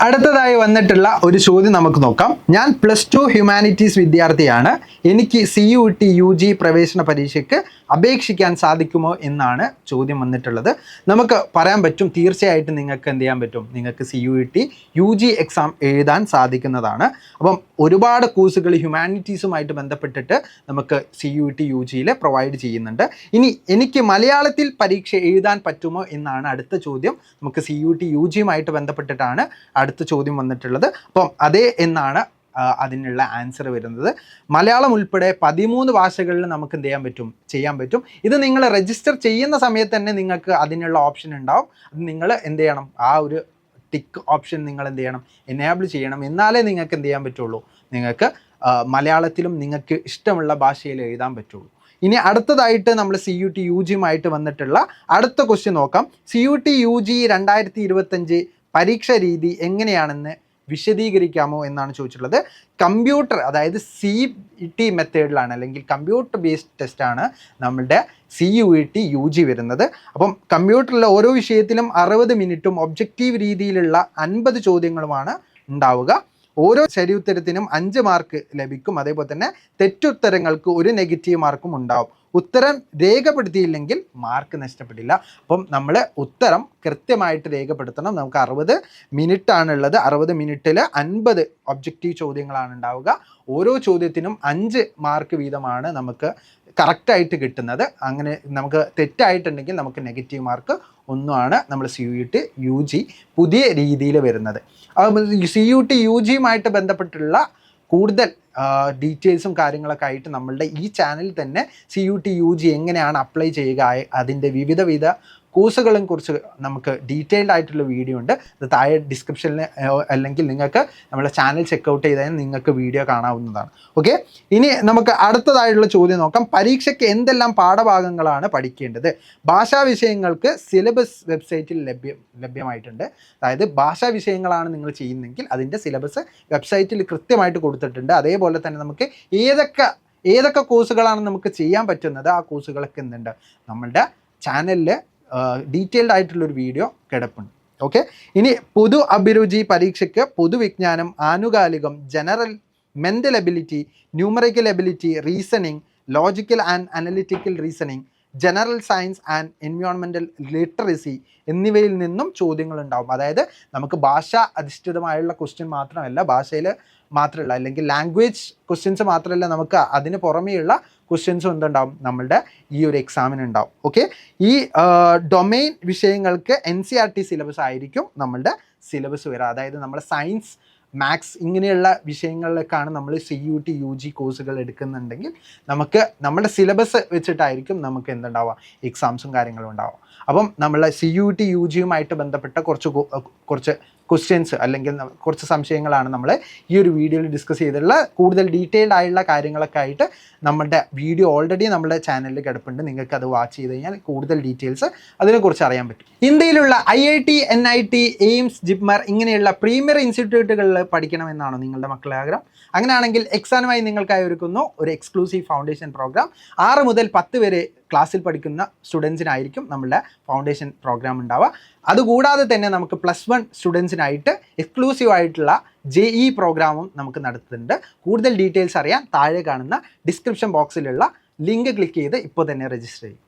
അടുത്തതായി വന്നിട്ടുള്ള ഒരു ചോദ്യം നമുക്ക് നോക്കാം. ഞാൻ +2 ഹ്യൂമാനിറ്റീസ് വിദ്യാർത്ഥിയാണ്. എനിക്ക് CUET UG പ്രവേശന പരീക്ഷയ്ക്ക് അപേക്ഷിക്കാൻ സാധിക്കുമോ എന്നാണ് ചോദ്യം വന്നിട്ടുള്ളത്. നമുക്ക് പറയാൻ പറ്റും, തീർച്ചയായിട്ടും നിങ്ങൾക്ക് എന്ത് ചെയ്യാൻ പറ്റും, നിങ്ങൾക്ക് CUET UG എക്സാം എഴുതാൻ സാധിക്കുന്നതാണ്. അപ്പം ഒരുപാട് കോഴ്സുകൾ ഹ്യൂമാനിറ്റീസുമായിട്ട് ബന്ധപ്പെട്ടിട്ട് നമുക്ക് CUET UGയിൽ പ്രൊവൈഡ് ചെയ്യുന്നുണ്ട്. ഇനി എനിക്ക് മലയാളത്തിൽ പരീക്ഷ എഴുതാൻ പറ്റുമോ എന്നാണ് അടുത്ത ചോദ്യം. നമുക്ക് CUET UGയുമായിട്ട് ബന്ധപ്പെട്ടിട്ടാണ് അടുത്ത ചോദ്യം വന്നിട്ടുള്ളത്. അപ്പം അതേ എന്നാണ് അതിനുള്ള ആൻസർ വരുന്നത്. മലയാളം ഉൾപ്പെടെ 13 ഭാഷകളിൽ നമുക്ക് എന്ത് ചെയ്യാൻ പറ്റും. ഇത് നിങ്ങൾ രജിസ്റ്റർ ചെയ്യുന്ന സമയത്ത് തന്നെ നിങ്ങൾക്ക് അതിനുള്ള ഓപ്ഷൻ ഉണ്ടാവും. അത് നിങ്ങൾ എന്ത് ചെയ്യണം, ആ ഒരു ടിക്ക് ഓപ്ഷൻ നിങ്ങൾ എന്ത് ചെയ്യണം, എനേബിൾ ചെയ്യണം. എന്നാലേ നിങ്ങൾക്ക് എന്ത് ചെയ്യാൻ പറ്റുള്ളൂ, നിങ്ങൾക്ക് മലയാളത്തിലും നിങ്ങൾക്ക് ഇഷ്ടമുള്ള ഭാഷയിൽ എഴുതാൻ പറ്റുള്ളൂ. ഇനി അടുത്തതായിട്ട് നമ്മൾ CUET UGയുമായിട്ട് വന്നിട്ടുള്ള അടുത്ത ക്വസ്റ്റ്യൻ നോക്കാം. CUET UG 2025 പരീക്ഷ രീതി എങ്ങനെയാണെന്ന് വിശദീകരിക്കാമോ എന്നാണ് ചോദിച്ചിട്ടുള്ളത്. കമ്പ്യൂട്ടർ, അതായത് CBT മെത്തേഡിലാണ്, അല്ലെങ്കിൽ കമ്പ്യൂട്ടർ ബേസ്ഡ് ടെസ്റ്റാണ് നമ്മളുടെ CUET UG വരുന്നത്. അപ്പം കമ്പ്യൂട്ടറിലെ ഓരോ വിഷയത്തിലും 60 മിനിറ്റും ഒബ്ജക്റ്റീവ് രീതിയിലുള്ള 50 ചോദ്യങ്ങളുമാണ് ഉണ്ടാവുക. ഓരോ ശരിയുത്തരത്തിനും 5 മാർക്ക് ലഭിക്കും. അതേപോലെ തന്നെ തെറ്റുത്തരങ്ങൾക്ക് 1 നെഗറ്റീവ് മാർക്കും ഉണ്ടാവും. ഉത്തരം രേഖപ്പെടുത്തിയില്ലെങ്കിൽ മാർക്ക് നഷ്ടപ്പെടില്ല. അപ്പം നമ്മൾ ഉത്തരം കൃത്യമായിട്ട് രേഖപ്പെടുത്തണം. നമുക്ക് 60 മിനിറ്റ് ആണുള്ളത്. 60 മിനിറ്റിൽ 50 ഒബ്ജക്റ്റീവ് ചോദ്യങ്ങളാണ് ഉണ്ടാവുക. ഓരോ ചോദ്യത്തിനും 5 മാർക്ക് വീതമാണ് നമുക്ക് കറക്റ്റായിട്ട് കിട്ടുന്നത്. അങ്ങനെ നമുക്ക് തെറ്റായിട്ടുണ്ടെങ്കിൽ നമുക്ക് നെഗറ്റീവ് മാർക്ക് ഒന്നുമാണ് നമ്മൾ CUET UG പുതിയ രീതിയിൽ വരുന്നത്. CUET UGയുമായിട്ട് ബന്ധപ്പെട്ടുള്ള കൂടുതൽ ഡീറ്റെയിൽസും കാര്യങ്ങളൊക്കെ ആയിട്ട് നമ്മളുടെ ഈ ചാനലിൽ തന്നെ CUET UG എങ്ങനെയാണ് അപ്ലൈ ചെയ്യുക, അതിൻ്റെ വിവിധ കോഴ്സുകളെ കുറിച്ച് നമുക്ക് ഡീറ്റെയിൽഡ് ആയിട്ടുള്ള വീഡിയോ ഉണ്ട്. അത് താഴെ ഡിസ്ക്രിപ്ഷനിൽ അല്ലെങ്കിൽ നിങ്ങൾക്ക് നമ്മുടെ ചാനൽ ചെക്കൗട്ട് ചെയ്താൽ നിങ്ങൾക്ക് വീഡിയോ കാണാവുന്നതാണ്. ഓക്കെ, ഇനി നമുക്ക് അടുത്തതായിട്ടുള്ള ചോദ്യം നോക്കാം. പരീക്ഷയ്ക്ക് എന്തെല്ലാം പാഠഭാഗങ്ങളാണ് പഠിക്കേണ്ടത്? ഭാഷാ വിഷയങ്ങൾക്ക് സിലബസ് വെബ്സൈറ്റിൽ ലഭ്യമായിട്ടുണ്ട്. അതായത് ഭാഷാ വിഷയങ്ങളാണ് നിങ്ങൾ ചെയ്യുന്നതെങ്കിൽ അതിൻ്റെ സിലബസ് വെബ്സൈറ്റിൽ കൃത്യമായിട്ട് കൊടുത്തിട്ടുണ്ട്. അതേപോലെ തന്നെ നമുക്ക് ഏതൊക്കെ കോഴ്സുകളാണ് നമുക്ക് ചെയ്യാൻ പറ്റുന്നത്, ആ കോഴ്സുകളൊക്കെ എന്തുണ്ട് നമ്മളുടെ ചാനലിൽ ഡീറ്റെയിൽഡ് ആയിട്ടുള്ളൊരു വീഡിയോ കിടപ്പുണ്ട്. ഓക്കെ, ഇനി പൊതു അഭിരുചി പരീക്ഷയ്ക്ക് പൊതുവിജ്ഞാനം, ആനുകാലികം, general, mental ability, numerical ability, reasoning, logical and analytical reasoning, general science and environmental literacy എന്നിവയിൽ നിന്നും ചോദ്യങ്ങൾ ഉണ്ടാവും. അതായത് നമുക്ക് ഭാഷ അധിഷ്ഠിതമായുള്ള ക്വസ്റ്റ്യൻ മാത്രമല്ല, ഭാഷയിൽ മാത്രമല്ല, അല്ലെങ്കിൽ ലാംഗ്വേജ് ക്വസ്റ്റ്യൻസ് മാത്രമല്ല, നമുക്ക് അതിന് പുറമേയുള്ള ക്വസ്റ്റ്യൻസും എന്തുണ്ടാവും നമ്മളുടെ ഈ ഒരു എക്സാമിന് ഉണ്ടാവും. ഓക്കെ, ഈ ഡൊമെയിൻ വിഷയങ്ങൾക്ക് NCERT സിലബസ് ആയിരിക്കും നമ്മളുടെ സിലബസ് വരിക. അതായത് നമ്മുടെ സയൻസ്, മാത്സ് ഇങ്ങനെയുള്ള വിഷയങ്ങളിലേക്കാണ് നമ്മൾ CUET UG കോഴ്സുകൾ എടുക്കുന്നുണ്ടെങ്കിൽ നമുക്ക് നമ്മുടെ സിലബസ് വെച്ചിട്ടായിരിക്കും നമുക്ക് എന്തുണ്ടാവുക, എക്സാംസും കാര്യങ്ങളും ഉണ്ടാവുക. അപ്പം നമ്മൾ CUET UGയുമായിട്ട് ബന്ധപ്പെട്ട കുറച്ച് ക്വസ്റ്റ്യൻസ് അല്ലെങ്കിൽ കുറച്ച് സംശയങ്ങളാണ് നമ്മൾ ഈ ഒരു വീഡിയോയിൽ ഡിസ്കസ് ചെയ്തിട്ടുള്ള. കൂടുതൽ ഡീറ്റെയിൽഡ് ആയിട്ടുള്ള കാര്യങ്ങളൊക്കെ ആയിട്ട് നമ്മുടെ വീഡിയോ ഓൾറെഡി നമ്മുടെ ചാനലിൽ കിടപ്പുണ്ട്. നിങ്ങൾക്ക് അത് വാച്ച് ചെയ്ത് കഴിഞ്ഞാൽ കൂടുതൽ ഡീറ്റെയിൽസ് അതിനെക്കുറിച്ച് അറിയാൻ പറ്റും. ഇന്ത്യയിലുള്ള IIT, NIT, AIIMS, JIPMER ഇങ്ങനെയുള്ള പ്രീമിയർ ഇൻസ്റ്റിറ്റ്യൂട്ടുകളിൽ പഠിക്കണമെന്നാണോ നിങ്ങളുടെ മക്കളുടെ ആഗ്രഹം? അങ്ങനെയാണെങ്കിൽ എക്സാനുമായി നിങ്ങൾക്കായി ഒരുക്കുന്നു ഒരു എക്സ്ക്ലൂസീവ് ഫൗണ്ടേഷൻ പ്രോഗ്രാം. 6 മുതൽ 10 വരെ ക്ലാസ്സിൽ പഠിക്കുന്ന സ്റ്റുഡൻസിനായിരിക്കും നമ്മളുടെ ഫൗണ്ടേഷൻ പ്രോഗ്രാം ഉണ്ടാവുക. അതുകൂടാതെ തന്നെ നമുക്ക് +1 സ്റ്റുഡൻസിനായിട്ട് എക്സ്ക്ലൂസീവ് ആയിട്ടുള്ള JEE പ്രോഗ്രാമും നമുക്ക് നടത്തുന്നുണ്ട്. കൂടുതൽ ഡീറ്റെയിൽസ് അറിയാൻ താഴെ കാണുന്ന ഡിസ്ക്രിപ്ഷൻ ബോക്സിലുള്ള ലിങ്ക് ക്ലിക്ക് ചെയ്ത് ഇപ്പോൾ തന്നെ രജിസ്റ്റർ ചെയ്യും.